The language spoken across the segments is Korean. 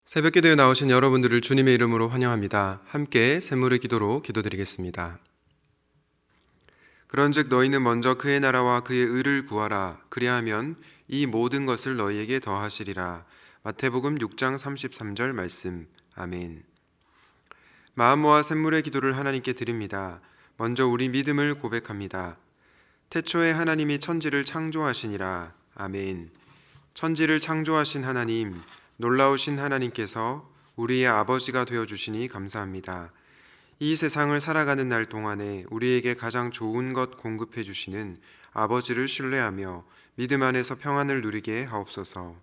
새벽 기도에 나오신 여러분들을 주님의 이름으로 환영합니다. 함께 샘물의 기도로 기도드리겠습니다. 그런즉 너희는 먼저 그의 나라와 그의 의를 구하라. 그리하면 이 모든 것을 너희에게 더하시리라. 마태복음 6장 33절 말씀. 아멘. 마음 모아 샘물의 기도를 하나님께 드립니다. 먼저 우리 믿음을 고백합니다. 태초에 하나님이 천지를 창조하시니라. 아멘. 천지를 창조하신 하나님, 놀라우신 하나님께서 우리의 아버지가 되어주시니 감사합니다. 이 세상을 살아가는 날 동안에 우리에게 가장 좋은 것 공급해 주시는 아버지를 신뢰하며 믿음 안에서 평안을 누리게 하옵소서.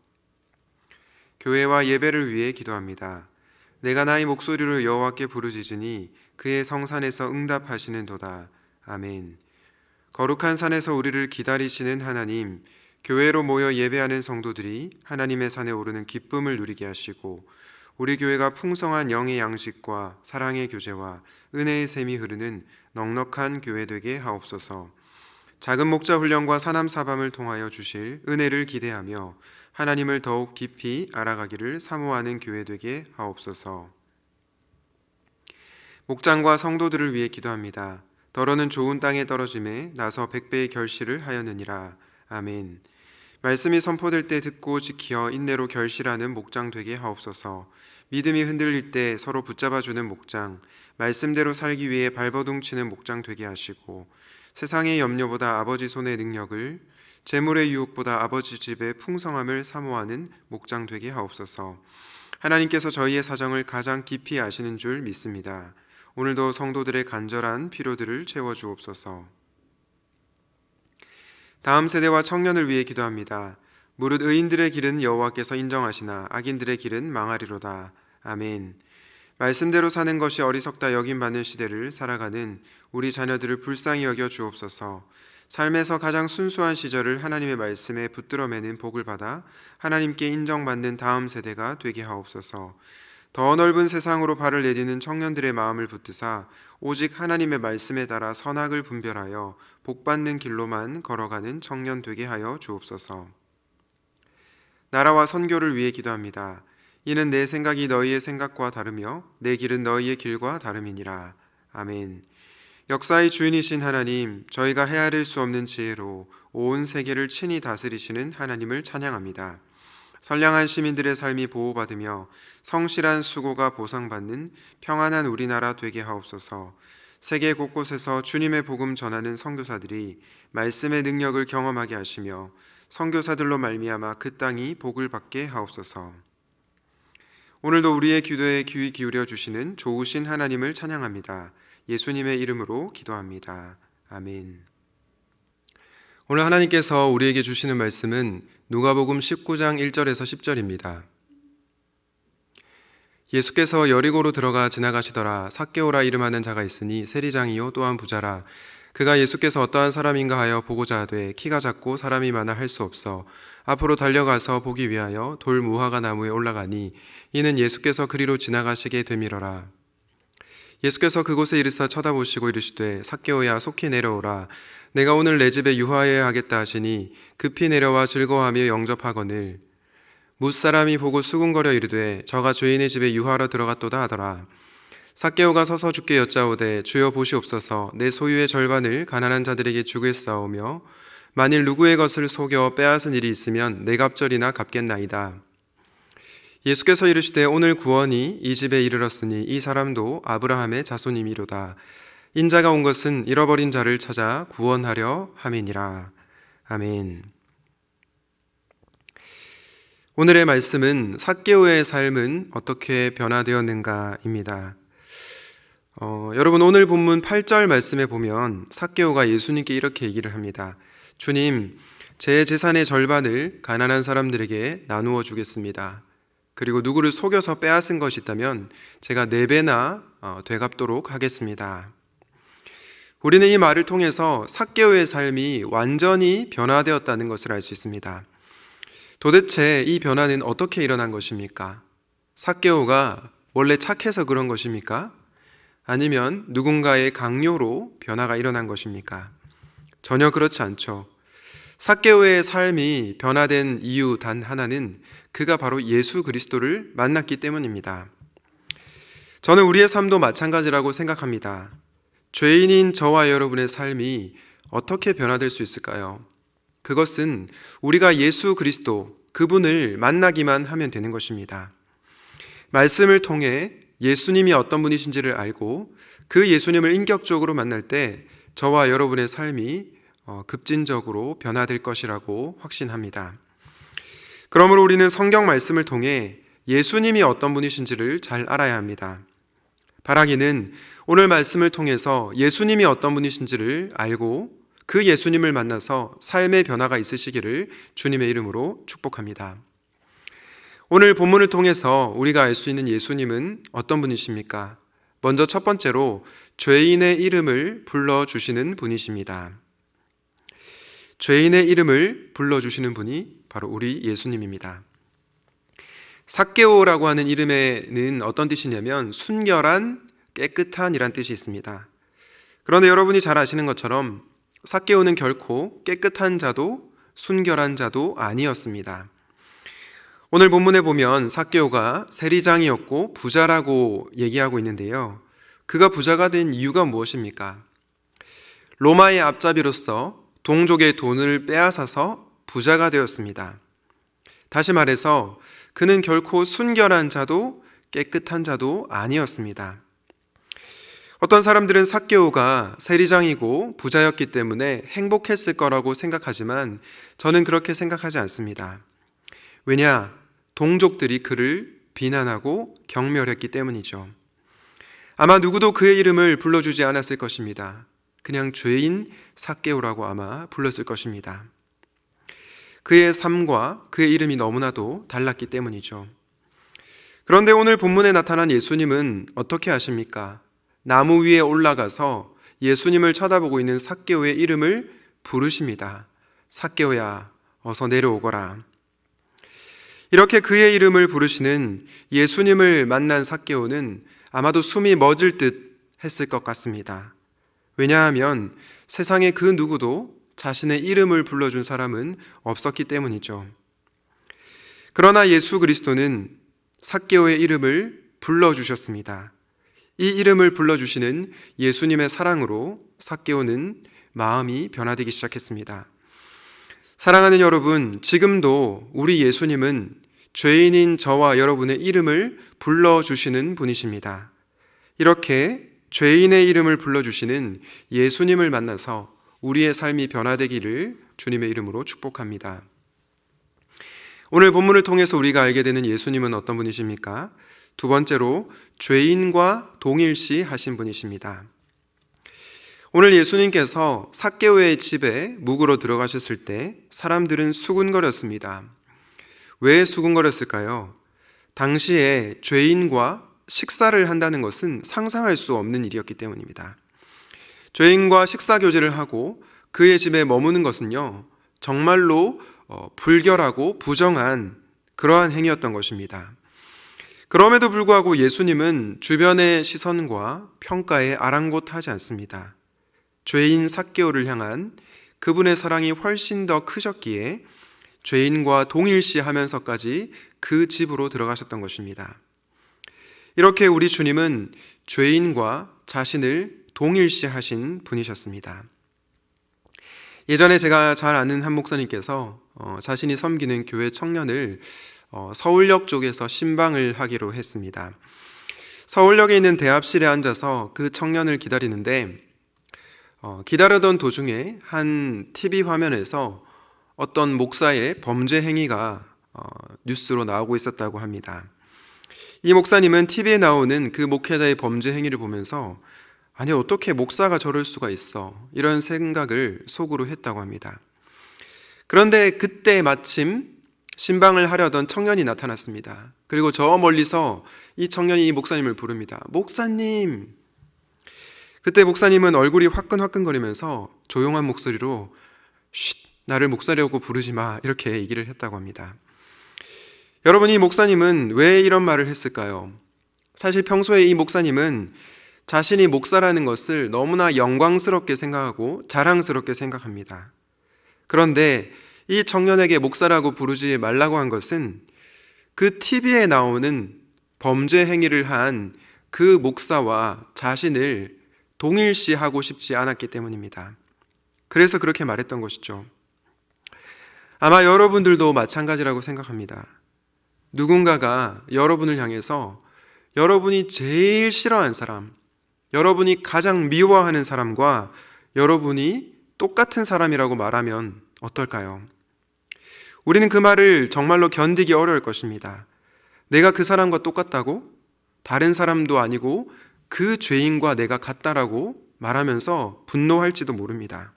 교회와 예배를 위해 기도합니다. 내가 나의 목소리로 여호와께 부르짖으니 그의 성산에서 응답하시는도다. 아멘. 거룩한 산에서 우리를 기다리시는 하나님, 교회로 모여 예배하는 성도들이 하나님의 산에 오르는 기쁨을 누리게 하시고 우리 교회가 풍성한 영의 양식과 사랑의 교제와 은혜의 샘이 흐르는 넉넉한 교회 되게 하옵소서. 작은 목자 훈련과 사남사밤을 통하여 주실 은혜를 기대하며 하나님을 더욱 깊이 알아가기를 사모하는 교회 되게 하옵소서. 목장과 성도들을 위해 기도합니다. 더러는 좋은 땅에 떨어짐에 나서 100배의 결실을 하였느니라. 아멘. 말씀이 선포될 때 듣고 지키어 인내로 결실하는 목장 되게 하옵소서. 믿음이 흔들릴 때 서로 붙잡아주는 목장, 말씀대로 살기 위해 발버둥 치는 목장 되게 하시고 세상의 염려보다 아버지 손의 능력을, 재물의 유혹보다 아버지 집의 풍성함을 사모하는 목장 되게 하옵소서. 하나님께서 저희의 사정을 가장 깊이 아시는 줄 믿습니다. 오늘도 성도들의 간절한 필요들을 채워주옵소서. 다음 세대와 청년을 위해 기도합니다. 무릇 의인들의 길은 여호와께서 인정하시나 악인들의 길은 망하리로다. 아멘. 말씀대로 사는 것이 어리석다 여김받는 시대를 살아가는 우리 자녀들을 불쌍히 여겨 주옵소서. 삶에서 가장 순수한 시절을 하나님의 말씀에 붙들어 매는 복을 받아 하나님께 인정받는 다음 세대가 되게 하옵소서. 더 넓은 세상으로 발을 내디는 청년들의 마음을 붙드사 오직 하나님의 말씀에 따라 선악을 분별하여 복받는 길로만 걸어가는 청년 되게 하여 주옵소서. 나라와 선교를 위해 기도합니다. 이는 내 생각이 너희의 생각과 다르며 내 길은 너희의 길과 다름이니라. 아멘. 역사의 주인이신 하나님, 저희가 헤아릴 수 없는 지혜로 온 세계를 친히 다스리시는 하나님을 찬양합니다. 선량한 시민들의 삶이 보호받으며 성실한 수고가 보상받는 평안한 우리나라 되게 하옵소서. 세계 곳곳에서 주님의 복음 전하는 선교사들이 말씀의 능력을 경험하게 하시며 선교사들로 말미암아 그 땅이 복을 받게 하옵소서. 오늘도 우리의 기도에 귀 기울여 주시는 좋으신 하나님을 찬양합니다. 예수님의 이름으로 기도합니다. 아멘. 오늘 하나님께서 우리에게 주시는 말씀은 누가복음 19장 1절에서 10절입니다. 예수께서 여리고로 들어가 지나가시더라. 삭개오라 이름하는 자가 있으니 세리장이요 또한 부자라. 그가 예수께서 어떠한 사람인가 하여 보고자 하되 키가 작고 사람이 많아 할 수 없어 앞으로 달려가서 보기 위하여 돌 무화과 나무에 올라가니 이는 예수께서 그리로 지나가시게 되밀어라. 예수께서 그곳에 이르사 쳐다보시고 이르시되 삭개오야 속히 내려오라. 내가 오늘 내 집에 유하여야 하겠다 하시니 급히 내려와 즐거워하며 영접하거늘 뭇사람이 보고 수군거려 이르되 저가 죄인의 집에 유하러 들어갔도다 하더라. 삭개오가 서서 주께 여짜오되 주여 보시옵소서. 내 소유의 절반을 가난한 자들에게 주겠사오며 만일 누구의 것을 속여 빼앗은 일이 있으면 네 갑절이나 갚겠나이다. 예수께서 이르시되 오늘 구원이 이 집에 이르렀으니 이 사람도 아브라함의 자손이미로다. 인자가 온 것은 잃어버린 자를 찾아 구원하려 함이니라. 아멘. 오늘의 말씀은 삭개오의 삶은 어떻게 변화되었는가입니다. 여러분 오늘 본문 8절 말씀에 보면 삭개오가 예수님께 이렇게 얘기를 합니다. 주님, 제 재산의 절반을 가난한 사람들에게 나누어 주겠습니다. 그리고 누구를 속여서 빼앗은 것이 있다면 제가 4배나 되갚도록 하겠습니다. 우리는 이 말을 통해서 삭개오의 삶이 완전히 변화되었다는 것을 알 수 있습니다. 도대체 이 변화는 어떻게 일어난 것입니까? 삭개오가 원래 착해서 그런 것입니까? 아니면 누군가의 강요로 변화가 일어난 것입니까? 전혀 그렇지 않죠. 삭개오의 삶이 변화된 이유 단 하나는 그가 바로 예수 그리스도를 만났기 때문입니다. 저는 우리의 삶도 마찬가지라고 생각합니다. 죄인인 저와 여러분의 삶이 어떻게 변화될 수 있을까요? 그것은 우리가 예수 그리스도, 그분을 만나기만 하면 되는 것입니다. 말씀을 통해 예수님이 어떤 분이신지를 알고 그 예수님을 인격적으로 만날 때 저와 여러분의 삶이 급진적으로 변화될 것이라고 확신합니다. 그러므로 우리는 성경 말씀을 통해 예수님이 어떤 분이신지를 잘 알아야 합니다. 바라기는 오늘 말씀을 통해서 예수님이 어떤 분이신지를 알고 그 예수님을 만나서 삶의 변화가 있으시기를 주님의 이름으로 축복합니다. 오늘 본문을 통해서 우리가 알 수 있는 예수님은 어떤 분이십니까? 먼저 첫 번째로 죄인의 이름을 불러주시는 분이십니다. 죄인의 이름을 불러주시는 분이 바로 우리 예수님입니다. 삭개오라고 하는 이름에는 어떤 뜻이냐면 순결한, 깨끗한 이란 뜻이 있습니다. 그런데 여러분이 잘 아시는 것처럼 삭개오는 결코 깨끗한 자도 순결한 자도 아니었습니다. 오늘 본문에 보면 삭개오가 세리장이었고 부자라고 얘기하고 있는데요. 그가 부자가 된 이유가 무엇입니까? 로마의 앞잡이로서 동족의 돈을 빼앗아서 부자가 되었습니다. 다시 말해서 그는 결코 순결한 자도 깨끗한 자도 아니었습니다. 어떤 사람들은 삭개오가 세리장이고 부자였기 때문에 행복했을 거라고 생각하지만 저는 그렇게 생각하지 않습니다. 왜냐? 동족들이 그를 비난하고 경멸했기 때문이죠. 아마 누구도 그의 이름을 불러주지 않았을 것입니다. 그냥 죄인 삭개오라고 아마 불렀을 것입니다. 그의 삶과 그의 이름이 너무나도 달랐기 때문이죠. 그런데 오늘 본문에 나타난 예수님은 어떻게 하십니까? 나무 위에 올라가서 예수님을 쳐다보고 있는 삭개오의 이름을 부르십니다. 삭개오야, 어서 내려오거라. 이렇게 그의 이름을 부르시는 예수님을 만난 삭개오는 아마도 숨이 멎을 듯 했을 것 같습니다. 왜냐하면 세상에 그 누구도 자신의 이름을 불러준 사람은 없었기 때문이죠. 그러나 예수 그리스도는 삭개오의 이름을 불러주셨습니다. 이 이름을 불러주시는 예수님의 사랑으로 삭개오는 마음이 변화되기 시작했습니다. 사랑하는 여러분, 지금도 우리 예수님은 죄인인 저와 여러분의 이름을 불러주시는 분이십니다. 이렇게 죄인의 이름을 불러주시는 예수님을 만나서 우리의 삶이 변화되기를 주님의 이름으로 축복합니다. 오늘 본문을 통해서 우리가 알게 되는 예수님은 어떤 분이십니까? 두 번째로 죄인과 동일시 하신 분이십니다. 오늘 예수님께서 삭개오의 집에 묵으러 들어가셨을 때 사람들은 수군거렸습니다. 왜 수군거렸을까요? 당시에 죄인과 식사를 한다는 것은 상상할 수 없는 일이었기 때문입니다. 죄인과 식사 교제를 하고 그의 집에 머무는 것은요, 정말로 불결하고 부정한 그러한 행위였던 것입니다. 그럼에도 불구하고 예수님은 주변의 시선과 평가에 아랑곳하지 않습니다. 죄인 삭개오를 향한 그분의 사랑이 훨씬 더 크셨기에 죄인과 동일시하면서까지 그 집으로 들어가셨던 것입니다. 이렇게 우리 주님은 죄인과 자신을 동일시하신 분이셨습니다. 예전에 제가 잘 아는 한 목사님께서 자신이 섬기는 교회 청년을 서울역 쪽에서 신방을 하기로 했습니다. 서울역에 있는 대합실에 앉아서 그 청년을 기다리는데 기다리던 도중에 한 TV 화면에서 어떤 목사의 범죄 행위가 뉴스로 나오고 있었다고 합니다. 이 목사님은 TV에 나오는 그 목회자의 범죄 행위를 보면서 아니 어떻게 목사가 저럴 수가 있어 이런 생각을 속으로 했다고 합니다. 그런데 그때 마침 신방을 하려던 청년이 나타났습니다. 그리고 저 멀리서 이 청년이 이 목사님을 부릅니다. 목사님! 그때 목사님은 얼굴이 화끈화끈거리면서 조용한 목소리로 쉿! 나를 목사라고 부르지 마 이렇게 얘기를 했다고 합니다. 여러분, 이 목사님은 왜 이런 말을 했을까요? 사실 평소에 이 목사님은 자신이 목사라는 것을 너무나 영광스럽게 생각하고 자랑스럽게 생각합니다. 그런데 이 청년에게 목사라고 부르지 말라고 한 것은 그 TV에 나오는 범죄 행위를 한 그 목사와 자신을 동일시하고 싶지 않았기 때문입니다. 그래서 그렇게 말했던 것이죠. 아마 여러분들도 마찬가지라고 생각합니다. 누군가가 여러분을 향해서 여러분이 제일 싫어하는 사람, 여러분이 가장 미워하는 사람과 여러분이 똑같은 사람이라고 말하면 어떨까요? 우리는 그 말을 정말로 견디기 어려울 것입니다. 내가 그 사람과 똑같다고? 다른 사람도 아니고 그 죄인과 내가 같다라고 말하면서 분노할지도 모릅니다.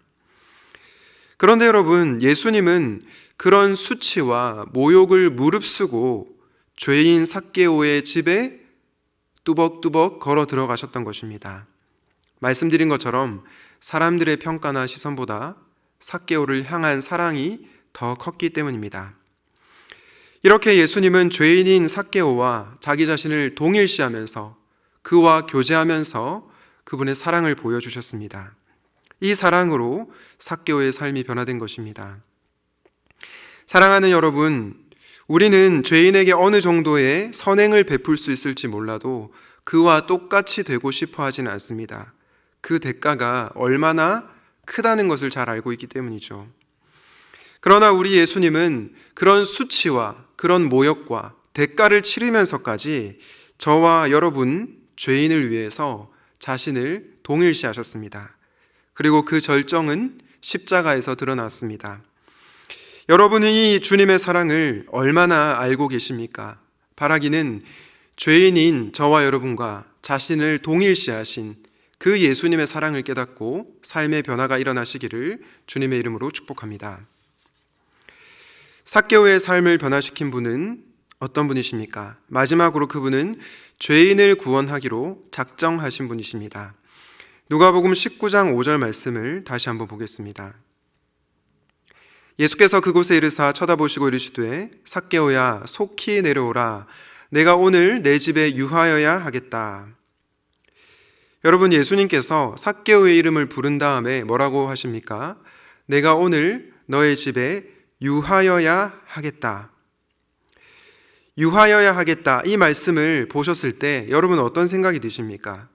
그런데 여러분, 예수님은 그런 수치와 모욕을 무릅쓰고 죄인 삭개오의 집에 뚜벅뚜벅 걸어 들어가셨던 것입니다. 말씀드린 것처럼 사람들의 평가나 시선보다 삭개오를 향한 사랑이 더 컸기 때문입니다. 이렇게 예수님은 죄인인 삭개오와 자기 자신을 동일시하면서 그와 교제하면서 그분의 사랑을 보여주셨습니다. 이 사랑으로 삭개오의 삶이 변화된 것입니다. 사랑하는 여러분, 우리는 죄인에게 어느 정도의 선행을 베풀 수 있을지 몰라도 그와 똑같이 되고 싶어 하지는 않습니다. 그 대가가 얼마나 크다는 것을 잘 알고 있기 때문이죠. 그러나 우리 예수님은 그런 수치와 그런 모욕과 대가를 치르면서까지 저와 여러분 죄인을 위해서 자신을 동일시하셨습니다. 그리고 그 절정은 십자가에서 드러났습니다. 여러분은 이 주님의 사랑을 얼마나 알고 계십니까? 바라기는 죄인인 저와 여러분과 자신을 동일시하신 그 예수님의 사랑을 깨닫고 삶의 변화가 일어나시기를 주님의 이름으로 축복합니다. 삭개오의 삶을 변화시킨 분은 어떤 분이십니까? 마지막으로 그분은 죄인을 구원하기로 작정하신 분이십니다. 누가복음 19장 5절 말씀을 다시 한번 보겠습니다. 예수께서 그곳에 이르사 쳐다보시고 이르시되 삭개오야 속히 내려오라 내가 오늘 내 집에 유하여야 하겠다. 여러분, 예수님께서 삭개오의 이름을 부른 다음에 뭐라고 하십니까? 내가 오늘 너의 집에 유하여야 하겠다. 유하여야 하겠다. 이 말씀을 보셨을 때 여러분 어떤 생각이 드십니까?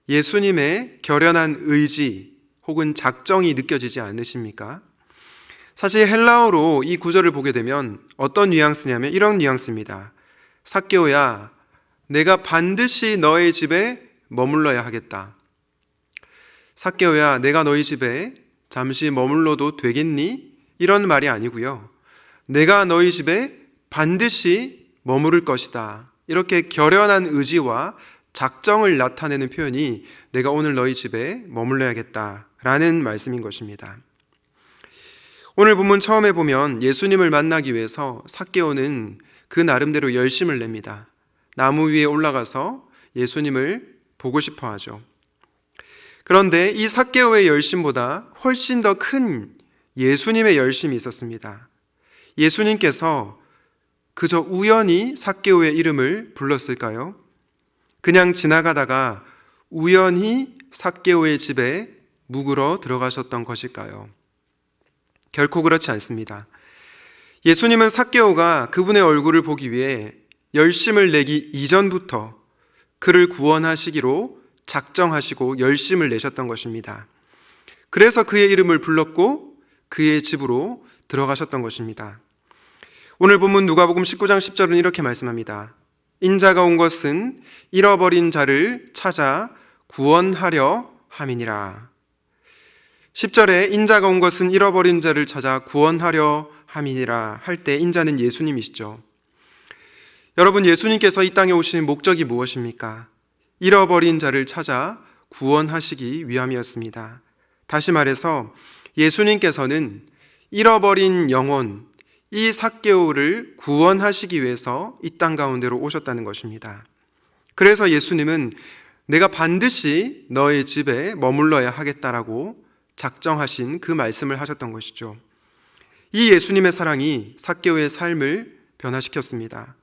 예수님의 결연한 의지 혹은 작정이 느껴지지 않으십니까? 사실 헬라어로 이 구절을 보게 되면 어떤 뉘앙스냐면 이런 뉘앙스입니다. 삭개오야, 내가 반드시 너의 집에 머물러야 하겠다. 삭개오야, 내가 너희 집에 잠시 머물러도 되겠니? 이런 말이 아니고요. 내가 너희 집에 반드시 머무를 것이다. 이렇게 결연한 의지와 작정을 나타내는 표현이 내가 오늘 너희 집에 머물러야겠다라는 말씀인 것입니다. 오늘 본문 처음에 보면 예수님을 만나기 위해서 삭개오는 그 나름대로 열심을 냅니다. 나무 위에 올라가서 예수님을 보고 싶어 하죠. 그런데 이 삭개오의 열심보다 훨씬 더 큰 예수님의 열심이 있었습니다. 예수님께서 그저 우연히 삭개오의 이름을 불렀을까요? 그냥 지나가다가 우연히 삭개오의 집에 묵으러 들어가셨던 것일까요? 결코 그렇지 않습니다. 예수님은 삭개오가 그분의 얼굴을 보기 위해 열심을 내기 이전부터 그를 구원하시기로 작정하시고 열심을 내셨던 것입니다. 그래서 그의 이름을 불렀고 그의 집으로 들어가셨던 것입니다. 오늘 본문 누가복음 19장 10절은 이렇게 말씀합니다. 인자가 온 것은 잃어버린 자를 찾아 구원하려 함이니라. 10절에 인자가 온 것은 잃어버린 자를 찾아 구원하려 함이니라 할 때 인자는 예수님이시죠. 여러분, 예수님께서 이 땅에 오신 목적이 무엇입니까? 잃어버린 자를 찾아 구원하시기 위함이었습니다. 다시 말해서 예수님께서는 잃어버린 영혼, 이 삭개오를 구원하시기 위해서 이 땅 가운데로 오셨다는 것입니다. 그래서 예수님은 내가 반드시 너의 집에 머물러야 하겠다라고 작정하신 그 말씀을 하셨던 것이죠. 이 예수님의 사랑이 삭개오의 삶을 변화시켰습니다.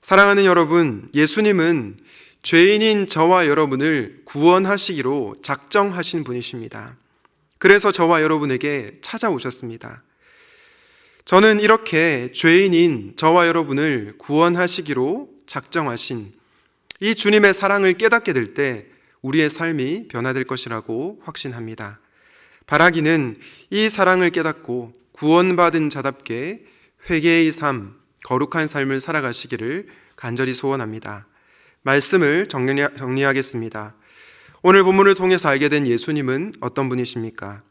사랑하는 여러분, 예수님은 죄인인 저와 여러분을 구원하시기로 작정하신 분이십니다. 그래서 저와 여러분에게 찾아오셨습니다. 저는 이렇게 죄인인 저와 여러분을 구원하시기로 작정하신 이 주님의 사랑을 깨닫게 될 때 우리의 삶이 변화될 것이라고 확신합니다. 바라기는 이 사랑을 깨닫고 구원받은 자답게 회개의 삶, 거룩한 삶을 살아가시기를 간절히 소원합니다. 말씀을 정리하겠습니다. 오늘 본문을 통해서 알게 된 예수님은 어떤 분이십니까?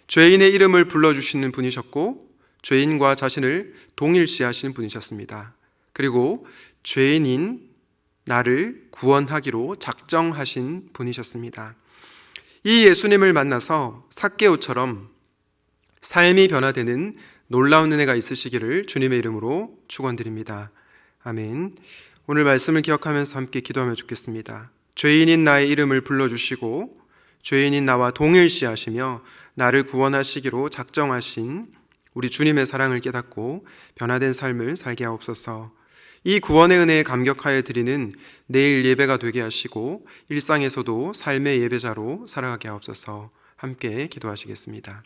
죄인의 이름을 불러주시는 분이셨고 죄인과 자신을 동일시하시는 분이셨습니다. 그리고 죄인인 나를 구원하기로 작정하신 분이셨습니다. 이 예수님을 만나서 삭개오처럼 삶이 변화되는 놀라운 은혜가 있으시기를 주님의 이름으로 축원드립니다. 아멘. 오늘 말씀을 기억하면서 함께 기도하며 죽겠습니다. 죄인인 나의 이름을 불러주시고 죄인인 나와 동일시하시며 나를 구원하시기로 작정하신 우리 주님의 사랑을 깨닫고 변화된 삶을 살게 하옵소서. 이 구원의 은혜에 감격하여 드리는 내일 예배가 되게 하시고 일상에서도 삶의 예배자로 살아가게 하옵소서. 함께 기도하시겠습니다.